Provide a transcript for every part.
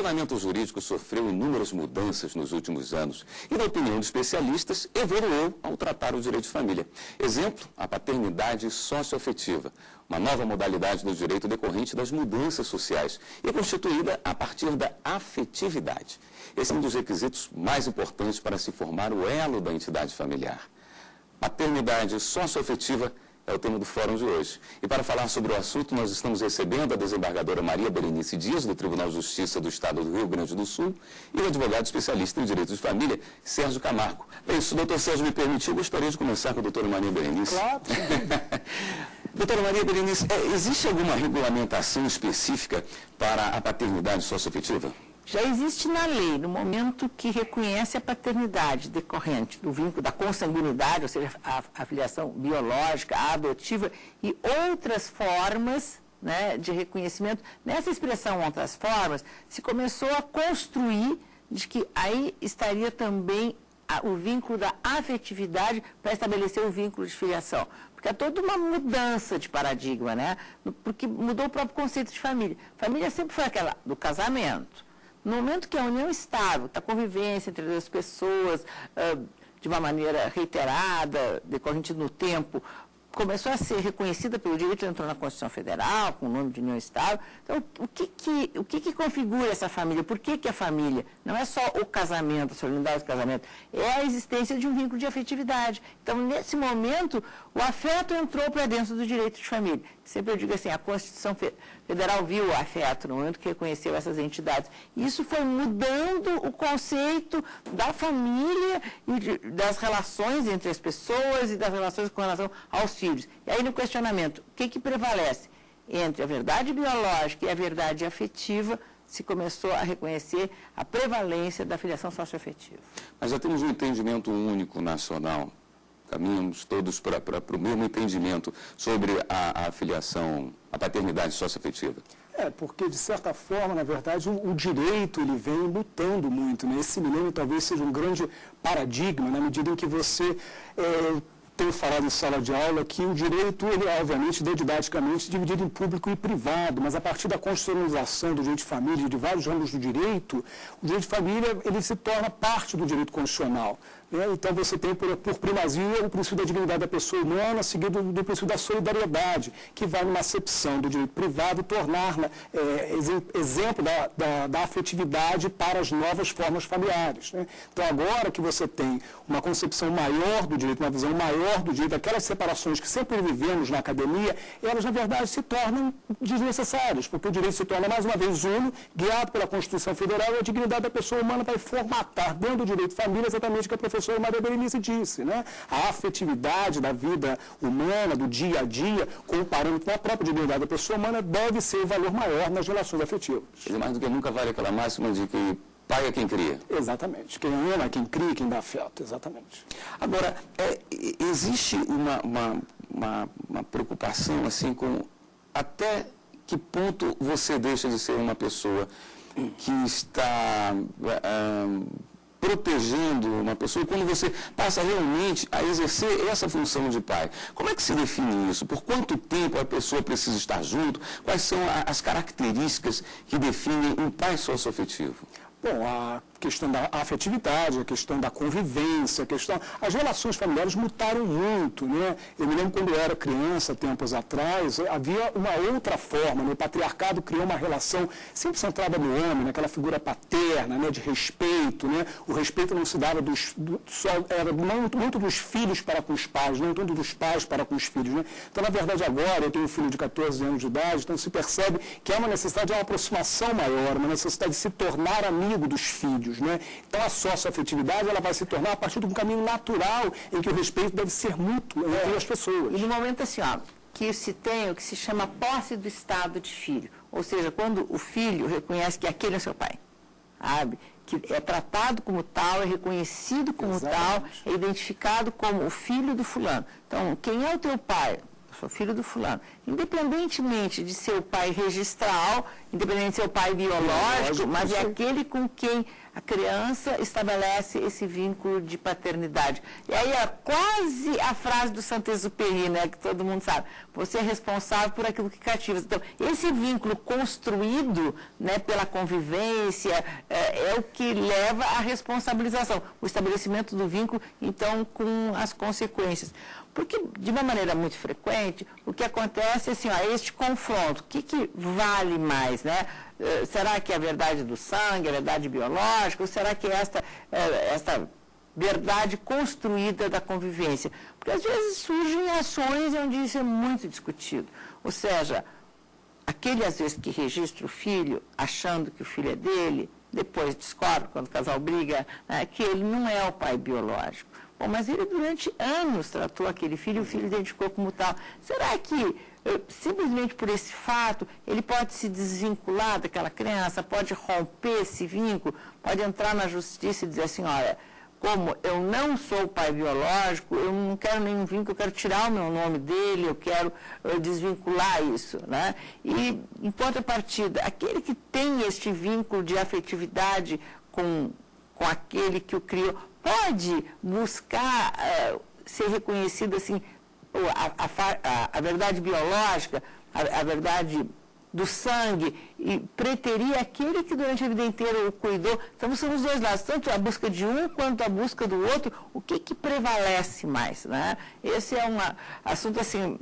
ordenamento jurídico sofreu inúmeras mudanças nos últimos anos e, na opinião de especialistas, evoluiu ao tratar o direito de família. Exemplo, a paternidade socioafetiva, uma nova modalidade do direito decorrente das mudanças sociais e constituída a partir da afetividade. Esse é um dos requisitos mais importantes para se formar o elo da entidade familiar. Paternidade socioafetiva é o tema do fórum de hoje. E para falar sobre o assunto, nós estamos recebendo a desembargadora Maria Berenice Dias, do Tribunal de Justiça do Estado do Rio Grande do Sul, e o advogado especialista em direito de família, Sérgio Camargo. Bem, se o doutor Sérgio me permitir, eu gostaria de começar com a doutora Maria Berenice. Claro. Doutora Maria Berenice, existe alguma regulamentação específica para a paternidade socioafetiva? Já existe na lei, no momento que reconhece a paternidade decorrente do vínculo da consanguinidade, ou seja, a filiação biológica, a adotiva e outras formas, né, de reconhecimento. Nessa expressão outras formas, se começou a construir de que aí estaria também o vínculo da afetividade para estabelecer o vínculo de filiação. Porque é toda uma mudança de paradigma, né? Porque mudou o próprio conceito de família. Família sempre foi aquela do casamento. No momento que a união estável, a convivência entre as pessoas, de uma maneira reiterada, decorrente no tempo, começou a ser reconhecida pelo direito, entrou na Constituição Federal, com o nome de união estável. Então, o que configura essa família? Por que a família? Não é só o casamento, a solenidade do casamento, é a existência de um vínculo de afetividade. Então, nesse momento, o afeto entrou para dentro do direito de família. Sempre eu digo assim, a Constituição Federal viu o afeto no momento que reconheceu essas entidades. Isso foi mudando o conceito da família e das relações entre as pessoas e das relações com relação aos filhos. E aí, no questionamento, o que prevalece entre a verdade biológica e a verdade afetiva, se começou a reconhecer a prevalência da filiação socioafetiva. Mas já temos um entendimento único nacional. Caminhamos todos para o mesmo entendimento sobre a filiação, a paternidade socioafetiva. Porque, de certa forma, na verdade, o direito ele vem mutando muito, né? Esse milênio talvez seja um grande paradigma, na medida em que você tenho falado em sala de aula que o direito, ele é, obviamente, didaticamente dividido em público e privado, mas a partir da constitucionalização do direito de família e de vários ramos do direito, o direito de família, ele se torna parte do direito constitucional. Então, você tem, por primazia, o princípio da dignidade da pessoa humana, seguido do princípio da solidariedade, que vai numa acepção do direito privado e torná-la exemplo da afetividade para as novas formas familiares. Né? Então, agora que você tem uma concepção maior do direito, uma visão maior do direito, aquelas separações que sempre vivemos na academia, elas, na verdade, se tornam desnecessárias, porque o direito se torna, mais uma vez, uno, guiado pela Constituição Federal, e a dignidade da pessoa humana vai formatar dentro do direito de família exatamente o que a professora Maria Berenice disse, né? A afetividade da vida humana, do dia a dia, com o parâmetro da própria dignidade da pessoa humana, deve ser o valor maior nas relações afetivas. Mais do que nunca vale aquela máxima de que pai é quem cria. Exatamente. Quem ama, quem cria, quem dá afeto. Exatamente. Agora, existe uma preocupação assim com até que ponto você deixa de ser uma pessoa que está protegendo uma pessoa, quando você passa realmente a exercer essa função de pai. Como é que se define isso? Por quanto tempo a pessoa precisa estar junto? Quais são as características que definem um pai socioafetivo? Bom, a questão da afetividade, a questão da convivência, as relações familiares mutaram muito, né? Eu me lembro quando eu era criança, tempos atrás, havia uma outra forma, né? O patriarcado criou uma relação sempre centrada no homem, naquela figura paterna, né? De respeito, né? O respeito não se dava era muito dos filhos para com os pais, não tanto dos pais para com os filhos, né? Então, na verdade, agora eu tenho um filho de 14 anos de idade, então se percebe que há uma necessidade de uma aproximação maior, uma necessidade de se tornar amigo dos filhos, né? Então a socioafetividade ela vai se tornar a partir de um caminho natural em que o respeito deve ser mútuo entre as pessoas. E no momento assim, que se tem o que se chama posse do estado de filho, ou seja, quando o filho reconhece que aquele é seu pai, sabe? Que é tratado como tal, é reconhecido como tal, é identificado como o filho do fulano. Então, quem é o teu pai? Eu sou filho do fulano. Independentemente de ser o pai registral independente de ser o pai biológico, mas é aquele com quem a criança estabelece esse vínculo de paternidade. E aí é quase a frase do Saint-Exupéry, né, que todo mundo sabe. Você é responsável por aquilo que cativa. Então, esse vínculo construído, né, pela convivência é o que leva à responsabilização, o estabelecimento do vínculo, então, com as consequências. Porque, de uma maneira muito frequente, o que acontece é assim, este confronto, o que vale mais, né? Será que é a verdade do sangue, a verdade biológica, ou será que é esta verdade construída da convivência? Porque, às vezes, surgem ações onde isso é muito discutido. Ou seja, aquele, às vezes, que registra o filho, achando que o filho é dele, depois descobre, quando o casal briga, né, que ele não é o pai biológico. Bom, mas ele durante anos tratou aquele filho e o filho identificou como tal. Será que, simplesmente por esse fato, ele pode se desvincular daquela criança, pode romper esse vínculo, pode entrar na justiça e dizer assim, olha, como eu não sou o pai biológico, eu não quero nenhum vínculo, eu quero tirar o meu nome dele, eu quero desvincular isso, né? E, em contrapartida, aquele que tem este vínculo de afetividade com aquele que o criou, pode buscar ser reconhecido assim, a verdade biológica, a verdade do sangue, e preterir aquele que durante a vida inteira o cuidou. Então, são os dois lados, tanto a busca de um quanto a busca do outro, o que prevalece mais, né? Esse é um assunto, assim,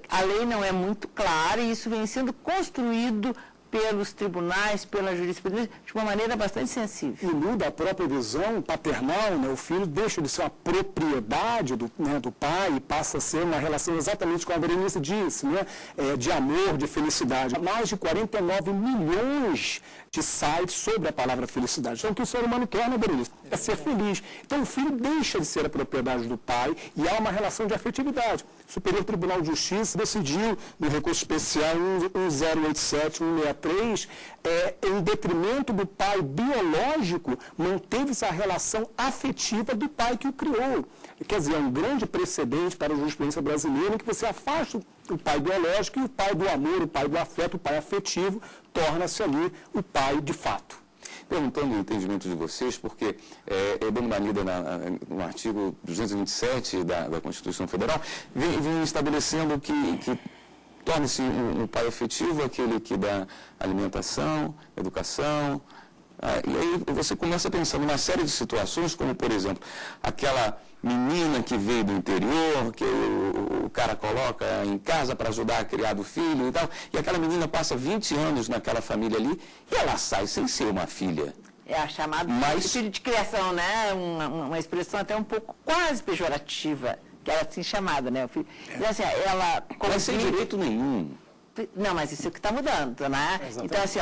a lei não é muito clara e isso vem sendo construído pelos tribunais, pela jurisprudência, de uma maneira bastante sensível. E muda a própria visão paternal, né? O filho deixa de ser uma propriedade do pai e passa a ser uma relação exatamente como a Berenice disse, né? De amor, de felicidade. Mais de 49 milhões de sites sobre a palavra felicidade. Então, o que o ser humano quer, né, Berenice? É ser feliz. Então, o filho deixa de ser a propriedade do pai e há uma relação de afetividade. O Superior Tribunal de Justiça decidiu, no recurso especial 1087-163, em detrimento do pai biológico, manteve-se a relação afetiva do pai que o criou. Quer dizer, é um grande precedente para a jurisprudência brasileira em que você afasta o pai biológico e o pai do amor, o pai do afeto, o pai afetivo, torna-se ali o pai de fato. Perguntando o entendimento de vocês, porque dando uma lida no artigo 227 da Constituição Federal, vem estabelecendo que torne-se um pai afetivo aquele que dá alimentação, educação. E aí você começa a pensar numa série de situações, como, por exemplo, aquela menina que veio do interior, que o cara coloca em casa para ajudar a criar o filho e tal, e aquela menina passa 20 anos naquela família ali, e ela sai sem ser uma filha. É a chamada filho de criação, né? Uma expressão até um pouco quase pejorativa, que era assim chamada, né? Então, assim, ela... Não sem direito nenhum. Não, mas isso é o que está mudando, né? Exatamente. Então, assim,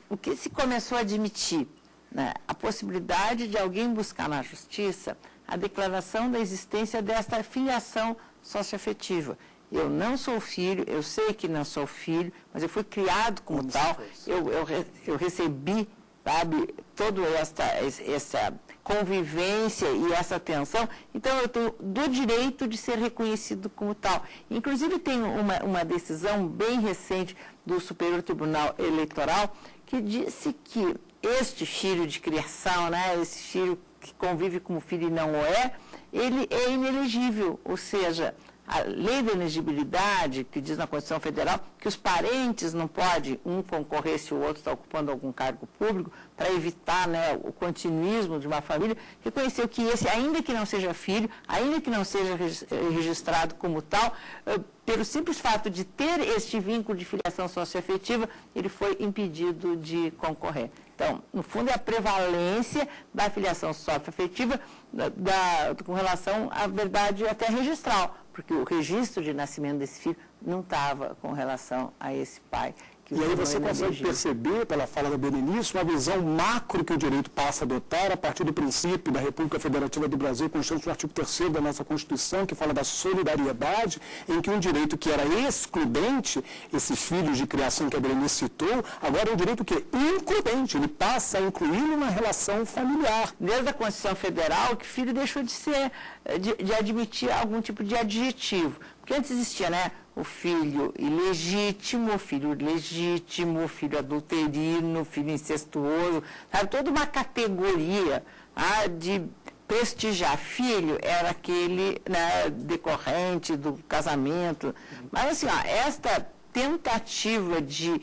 o que se começou a admitir, né? A possibilidade de alguém buscar na justiça a declaração da existência desta filiação socioafetiva. Eu não sou filho, eu sei que não sou filho, mas eu fui criado como tal, eu recebi, sabe, toda essa convivência e essa atenção, então eu tenho do direito de ser reconhecido como tal. Inclusive tem uma decisão bem recente do Superior Tribunal Eleitoral que disse que este filho de criação, né, esse filho que convive como filho e não o é, ele é inelegível, ou seja, a lei da elegibilidade, que diz na Constituição Federal que os parentes não podem um concorrer se o outro está ocupando algum cargo público, para evitar, né, o continuismo de uma família, reconheceu que esse, ainda que não seja filho, ainda que não seja registrado como tal, pelo simples fato de ter este vínculo de filiação socioafetiva, ele foi impedido de concorrer. Então, no fundo, é a prevalência da filiação socioafetiva com relação à verdade até registral, porque o registro de nascimento desse filho não estava com relação a esse pai. E aí você consegue perceber, pela fala da Berenice, uma visão macro que o direito passa a adotar a partir do princípio da República Federativa do Brasil, constante no artigo 3º da nossa Constituição, que fala da solidariedade, em que um direito que era excludente, esses filhos de criação que a Berenice citou, agora é um direito que é includente, ele passa a incluir uma relação familiar. Desde a Constituição Federal, que filho deixou de ser, de admitir algum tipo de adjetivo. Porque antes existia, né, o filho ilegítimo, o filho legítimo, o filho adulterino, o filho incestuoso, sabe? Toda uma categoria de prestigiar. Filho era aquele, né, decorrente do casamento. Mas assim, esta tentativa de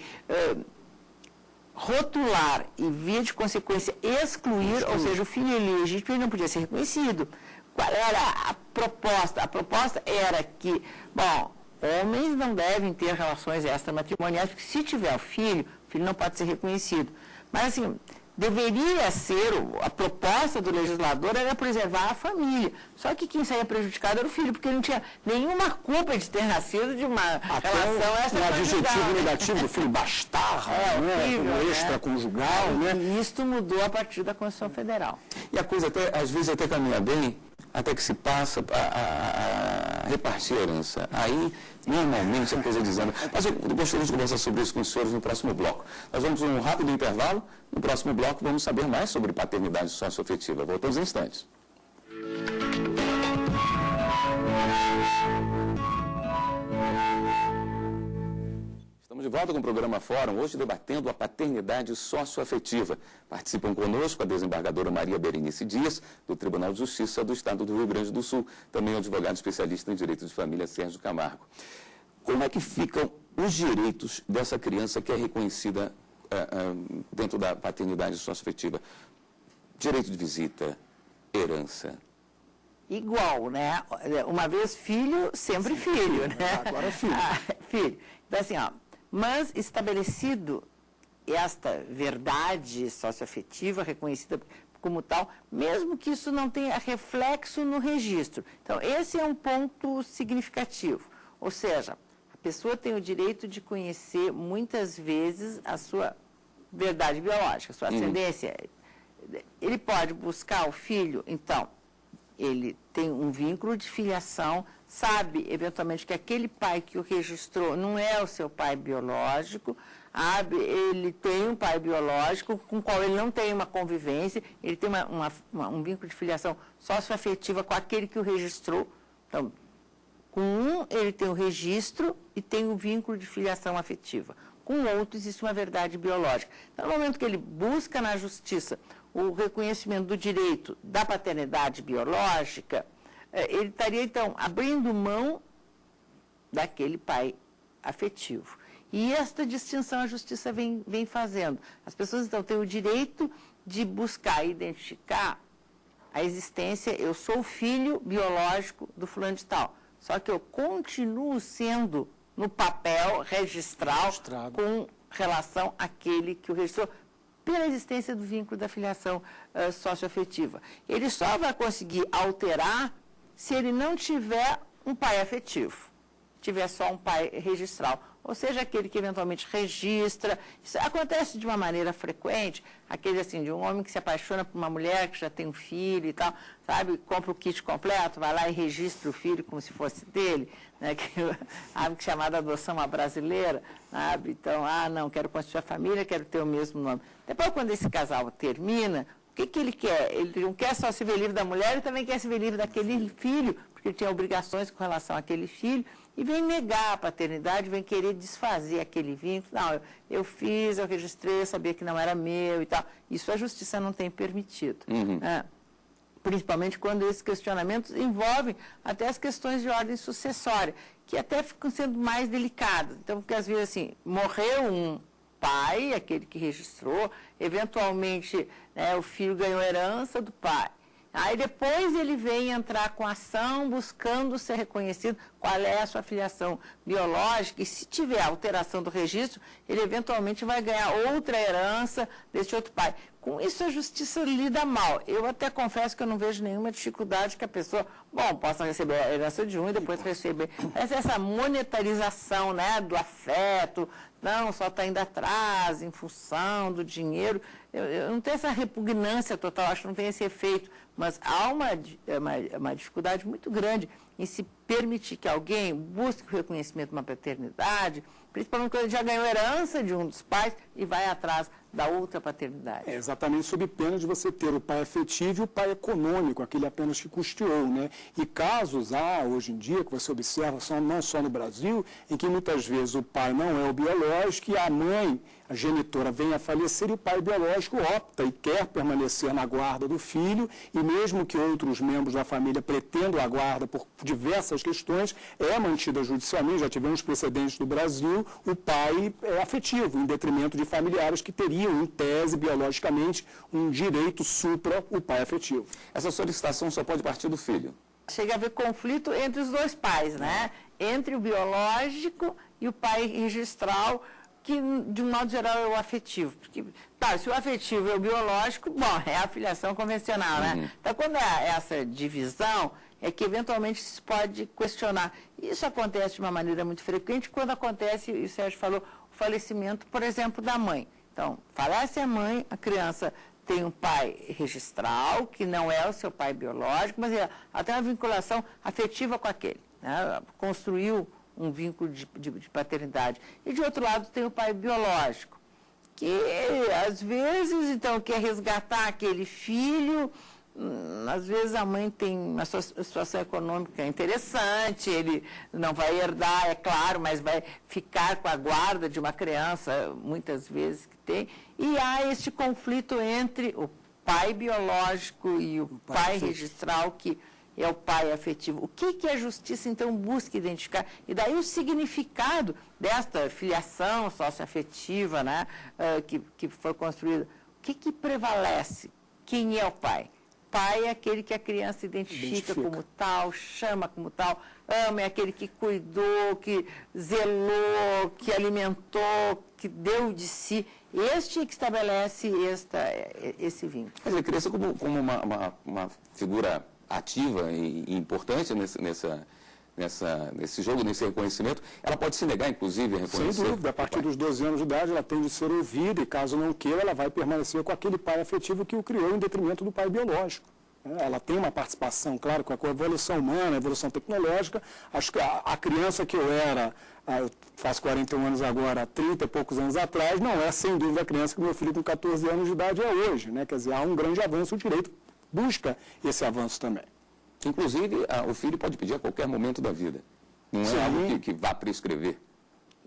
rotular e, via de consequência, excluir, ou seja, o filho ilegítimo ele não podia ser reconhecido. Qual era a proposta? A proposta era que, bom, homens não devem ter relações extramatrimoniais, porque se tiver o filho não pode ser reconhecido. Mas, assim, deveria ser, a proposta do legislador era preservar a família. Só que quem saía prejudicado era o filho, porque ele não tinha nenhuma culpa de ter nascido de uma relação extraconjugal. O adjetivo negativo do filho bastardo, horrível, como extraconjugal, né? E isto mudou a partir da Constituição Federal. E a coisa até, às vezes, até caminha bem, até que se passa a repartir a herança. Aí, normalmente, a coisa desanda. Mas eu gostaria de conversar sobre isso com os senhores no próximo bloco. Nós vamos um rápido intervalo. No próximo bloco, vamos saber mais sobre paternidade socioafetiva. Voltamos em instantes. Estamos de volta com o programa Fórum, hoje debatendo a paternidade socioafetiva. Participam conosco a desembargadora Maria Berenice Dias, do Tribunal de Justiça do Estado do Rio Grande do Sul, também o advogado especialista em direito de família, Sérgio Camargo. Como é que ficam os direitos dessa criança que é reconhecida dentro da paternidade socioafetiva? Direito de visita, herança. Igual, né? Uma vez filho, sempre filho, né? Agora é filho. Filho. Então, assim, mas estabelecido esta verdade socioafetiva reconhecida como tal, mesmo que isso não tenha reflexo no registro. Então, esse é um ponto significativo. Ou seja, a pessoa tem o direito de conhecer, muitas vezes, a sua verdade biológica, a sua ascendência. Ele pode buscar o filho, então, ele tem um vínculo de filiação, sabe, eventualmente, que aquele pai que o registrou não é o seu pai biológico, ele tem um pai biológico com o qual ele não tem uma convivência, ele tem um vínculo de filiação socioafetiva com aquele que o registrou. Então, com um, ele tem o registro e tem o vínculo de filiação afetiva. Com o outro, existe uma verdade biológica. Então, no momento que ele busca na justiça o reconhecimento do direito da paternidade biológica, ele estaria, então, abrindo mão daquele pai afetivo. E esta distinção a justiça vem fazendo. As pessoas, então, têm o direito de buscar e identificar a existência, eu sou o filho biológico do fulano de tal, só que eu continuo sendo, no papel registrado com relação àquele que o registrou, pela existência do vínculo da filiação socioafetiva. Ele só vai conseguir alterar se ele não tiver um pai afetivo, tiver só um pai registral. Ou seja, aquele que eventualmente registra. Isso acontece de uma maneira frequente, aquele assim, de um homem que se apaixona por uma mulher que já tem um filho e tal, sabe, compra o kit completo, vai lá e registra o filho como se fosse dele, né, que chamada adoção à brasileira, sabe? Então, não, quero constituir a família, quero ter o mesmo nome. Depois, quando esse casal termina, o que ele quer? Ele não quer só se ver livre da mulher, ele também quer se ver livre daquele filho, porque ele tem obrigações com relação àquele filho, e vem negar a paternidade, vem querer desfazer aquele vínculo. Não, eu fiz, eu registrei, eu sabia que não era meu e tal. Isso a justiça não tem permitido. Principalmente quando esses questionamentos envolvem até as questões de ordem sucessória, que até ficam sendo mais delicadas. Então, porque às vezes, assim, morreu um pai, aquele que registrou, eventualmente, né, o filho ganhou herança do pai. Aí depois ele vem entrar com ação buscando ser reconhecido qual é a sua filiação biológica, e se tiver alteração do registro, ele eventualmente vai ganhar outra herança desse outro pai. Com isso a justiça lida mal. Eu até confesso que eu não vejo nenhuma dificuldade que a pessoa, possa receber a herança de um e depois receber. Mas essa monetarização, né, do afeto, não, só está indo atrás em função do dinheiro. Eu não tenho essa repugnância total, acho que não tem esse efeito, mas há uma dificuldade muito grande em se permitir que alguém busque o reconhecimento de uma paternidade, principalmente quando ele já ganhou herança de um dos pais e vai atrás da outra paternidade. É exatamente sob pena de você ter o pai afetivo e o pai econômico, aquele apenas que custeou, né? E casos há, hoje em dia, que você observa, não só no Brasil, em que muitas vezes o pai não é o biológico e a mãe, a genitora, vem a falecer e o pai biológico opta e quer permanecer na guarda do filho e mesmo que outros membros da família pretendam a guarda por diversas questões, é mantida judicialmente, já tivemos precedentes do Brasil, o pai é afetivo, em detrimento de familiares que teriam, em tese, biologicamente, um direito supra o pai afetivo. Essa solicitação só pode partir do filho. Chega a haver conflito entre os dois pais, né? Entre o biológico e o pai registral, que, de um modo geral, é o afetivo. Porque, tá, se o afetivo é o biológico, bom, é a filiação convencional, né? Então, quando há essa divisão, é que eventualmente se pode questionar. Isso acontece de uma maneira muito frequente quando acontece, e o Sérgio falou, o falecimento, por exemplo, da mãe. Então, falece a mãe, a criança tem um pai registral, que não é o seu pai biológico, mas ela tem uma vinculação afetiva com aquele, né? Construiu um vínculo de paternidade. E, de outro lado, tem o pai biológico, que, às vezes, então, quer resgatar aquele filho. Às vezes a mãe tem uma situação econômica interessante, ele não vai herdar, é claro, mas vai ficar com a guarda de uma criança, muitas vezes que tem. E há este conflito entre o pai biológico e o pai registral, que é o pai afetivo. O que a justiça, então, busca identificar? E daí o significado desta filiação socioafetiva, né, que foi construída. O que prevalece? Quem é o pai? Pai é aquele que a criança identifica como tal, chama como tal, ama, é aquele que cuidou, que zelou, que alimentou, que deu de si. Este é que estabelece esse vínculo. Quer dizer, a criança como uma figura ativa e importante nesse jogo, nesse reconhecimento, ela pode se negar, inclusive, a reconhecer. Sem dúvida, a partir dos 12 anos de idade, ela tem de ser ouvida e, caso não queira, ela vai permanecer com aquele pai afetivo que o criou em detrimento do pai biológico. Ela tem uma participação, claro, com a evolução humana, a evolução tecnológica. Acho que a criança que eu era, eu faço 41 anos agora, há 30 e poucos anos atrás, não é, sem dúvida, a criança que meu filho com 14 anos de idade é hoje, né? Quer dizer, há um grande avanço, o direito busca esse avanço também. Inclusive, o filho pode pedir a qualquer momento da vida. Não é algo que vá prescrever.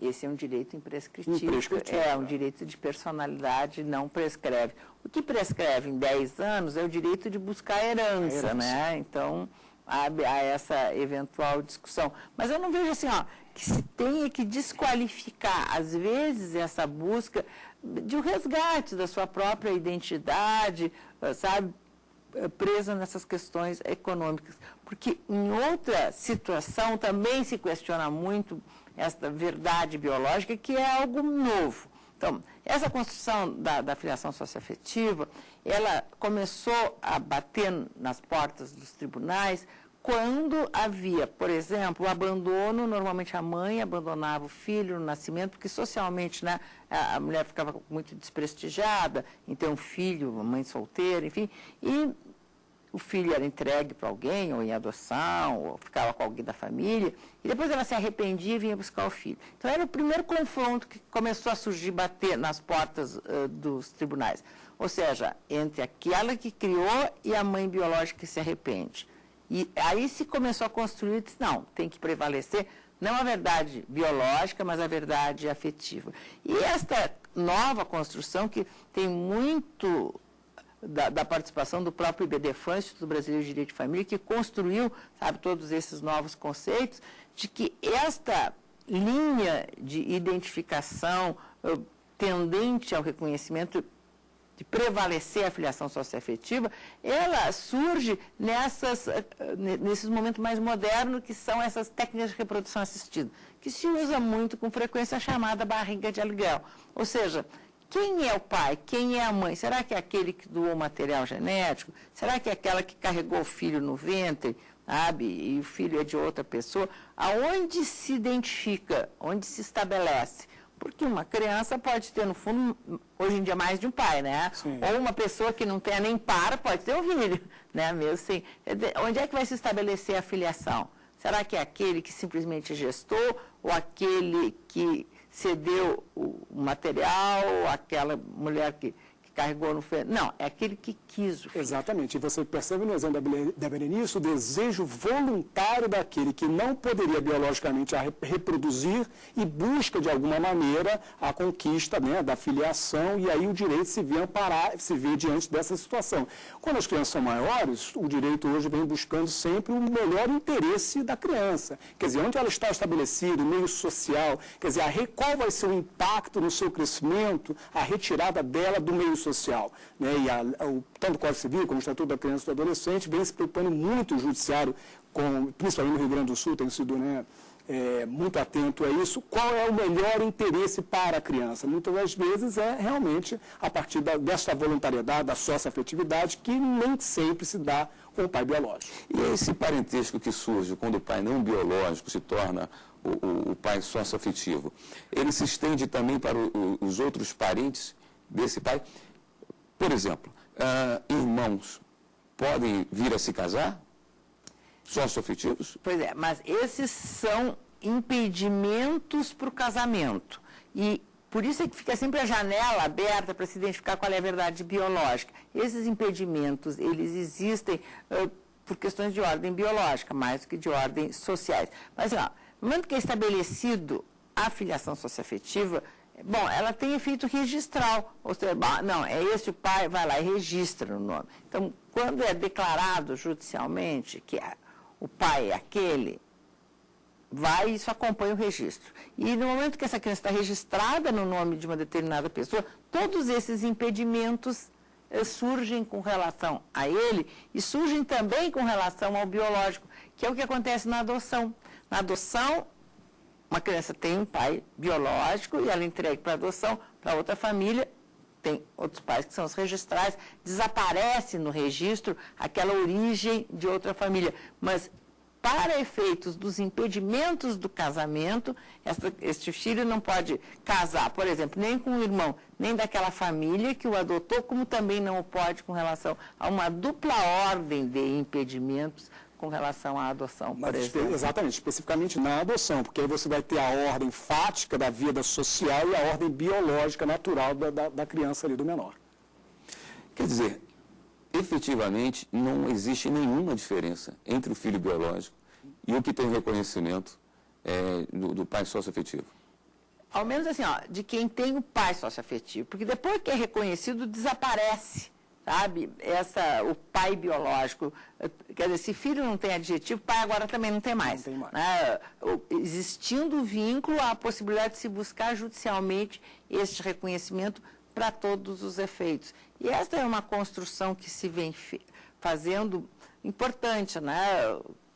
Esse é um direito imprescritível. É um direito de personalidade, não prescreve. O que prescreve em 10 anos é o direito de buscar a herança, né? Então, há essa eventual discussão. Mas eu não vejo assim, que se tenha que desqualificar, às vezes, essa busca de um resgate da sua própria identidade, sabe? Presa nessas questões econômicas. Porque em outra situação também se questiona muito esta verdade biológica, que é algo novo. Então, essa construção da filiação socioafetiva, ela começou a bater nas portas dos tribunais quando havia, por exemplo, o abandono. Normalmente a mãe abandonava o filho no nascimento, porque socialmente, né, a mulher ficava muito desprestigiada em ter um filho, uma mãe solteira, enfim, e o filho era entregue para alguém, ou em adoção, ou ficava com alguém da família, e depois ela se arrependia e vinha buscar o filho. Então, era o primeiro confronto que começou a surgir, bater nas portas dos tribunais. Ou seja, entre aquela que criou e a mãe biológica que se arrepende. E aí se começou a construir, disse, não, tem que prevalecer, não a verdade biológica, mas a verdade afetiva. E esta nova construção, que tem muito da participação do próprio IBDFAM, Instituto Brasileiro de Direito de Família, que construiu, sabe, todos esses novos conceitos, de que esta linha de identificação tendente ao reconhecimento de prevalecer a filiação socioafetiva, ela surge nesses momentos mais modernos, que são essas técnicas de reprodução assistida, que se usa muito com frequência a chamada barriga de aluguel. Ou seja, quem é o pai? Quem é a mãe? Será que é aquele que doou material genético? Será que é aquela que carregou o filho no ventre, sabe? E o filho é de outra pessoa? Aonde se identifica? Onde se estabelece? Porque uma criança pode ter, no fundo, hoje em dia, mais de um pai, né? Sim. Ou uma pessoa que não tenha nem par pode ter um filho, né? Mesmo assim. Onde é que vai se estabelecer a filiação? Será que é aquele que simplesmente gestou ou aquele que cedeu o material, aquela mulher que carregou no filho. Não, é aquele que quis o filho. Exatamente. E você percebe no exemplo da Berenice o desejo voluntário daquele que não poderia biologicamente reproduzir e busca, de alguma maneira, a conquista, né, da filiação, e aí o direito se vê diante dessa situação. Quando as crianças são maiores, o direito hoje vem buscando sempre o melhor interesse da criança. Quer dizer, onde ela está estabelecida, o meio social, quer dizer, qual vai ser o impacto no seu crescimento, a retirada dela do meio social, né? E tanto o Código Civil como o Estatuto da Criança e do Adolescente vem se preocupando muito o Judiciário, principalmente no Rio Grande do Sul, tem sido, né, muito atento a isso, qual é o melhor interesse para a criança. Muitas das vezes é realmente a partir dessa voluntariedade, da socioafetividade, que nem sempre se dá com o pai biológico. E é esse parentesco que surge quando o pai não biológico se torna o pai socioafetivo, ele se estende também para os outros parentes desse pai? Por exemplo, irmãos podem vir a se casar? Socioafetivos? Pois é, mas esses são impedimentos para o casamento. E por isso é que fica sempre a janela aberta para se identificar qual é a verdade biológica. Esses impedimentos, eles existem por questões de ordem biológica, mais do que de ordem sociais. Mas, no momento que é estabelecido a filiação socioafetiva, bom, ela tem efeito registral, ou seja, não, é esse o pai, vai lá e registra o nome. Então, quando é declarado judicialmente que o pai é aquele, vai e isso acompanha o registro. E no momento que essa criança está registrada no nome de uma determinada pessoa, todos esses impedimentos surgem com relação a ele e surgem também com relação ao biológico, que é o que acontece na adoção. Na adoção, uma criança tem um pai biológico e ela entrega para adoção para outra família, tem outros pais que são os registrais, desaparece no registro aquela origem de outra família. Mas, para efeitos dos impedimentos do casamento, este filho não pode casar, por exemplo, nem com o irmão, nem daquela família que o adotou, como também não o pode com relação a uma dupla ordem de impedimentos com relação à adoção, por exemplo. Exatamente, especificamente na adoção, porque aí você vai ter a ordem fática da vida social e a ordem biológica natural da criança ali, do menor. Quer dizer, efetivamente não existe nenhuma diferença entre o filho biológico e o que tem reconhecimento do pai socioafetivo. Ao menos assim, de quem tem o pai socioafetivo, porque depois que é reconhecido, desaparece. Sabe, o pai biológico, quer dizer, se filho não tem adjetivo, pai agora também não tem mais. Não tem mais. Né? Existindo o vínculo, há a possibilidade de se buscar judicialmente este reconhecimento para todos os efeitos. E esta é uma construção que se vem fazendo importante, né?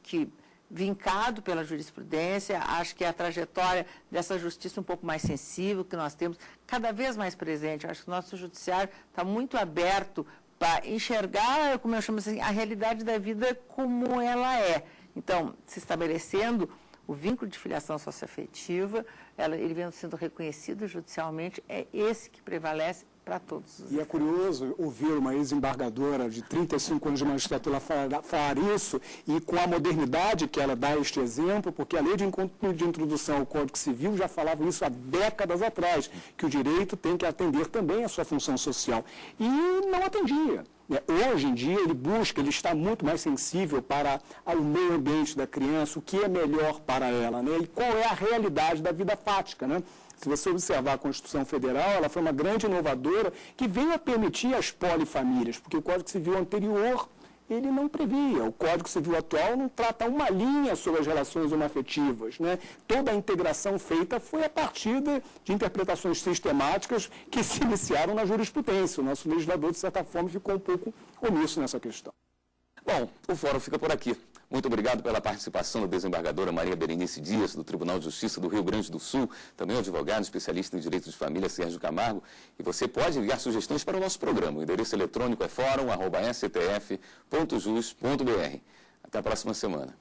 Que, vincado pela jurisprudência, acho que a trajetória dessa justiça um pouco mais sensível que nós temos, cada vez mais presente. Acho que o nosso judiciário está muito aberto para enxergar, como eu chamo assim, a realidade da vida como ela é. Então, se estabelecendo o vínculo de filiação socioafetiva, ele vem sendo reconhecido judicialmente, é esse que prevalece para todos. E é curioso ouvir uma ex-embargadora de 35 anos de magistratura falar isso, e com a modernidade que ela dá este exemplo, porque a lei de introdução ao Código Civil já falava isso há décadas atrás, que o direito tem que atender também a sua função social. E não atendia. Hoje em dia ele está muito mais sensível para o meio ambiente da criança, o que é melhor para ela, né? E qual é a realidade da vida fática, né? Se você observar a Constituição Federal, ela foi uma grande inovadora que veio a permitir as polifamílias, porque o Código Civil anterior, ele não previa. O Código Civil atual não trata uma linha sobre as relações homoafetivas, né? Toda a integração feita foi a partir de interpretações sistemáticas que se iniciaram na jurisprudência. O nosso legislador, de certa forma, ficou um pouco omisso nessa questão. Bom, o fórum fica por aqui. Muito obrigado pela participação da desembargadora Maria Berenice Dias, do Tribunal de Justiça do Rio Grande do Sul, também o advogado especialista em direito de família, Sérgio Camargo. E você pode enviar sugestões para o nosso programa. O endereço eletrônico é fórum@stf.jus.br. Até a próxima semana.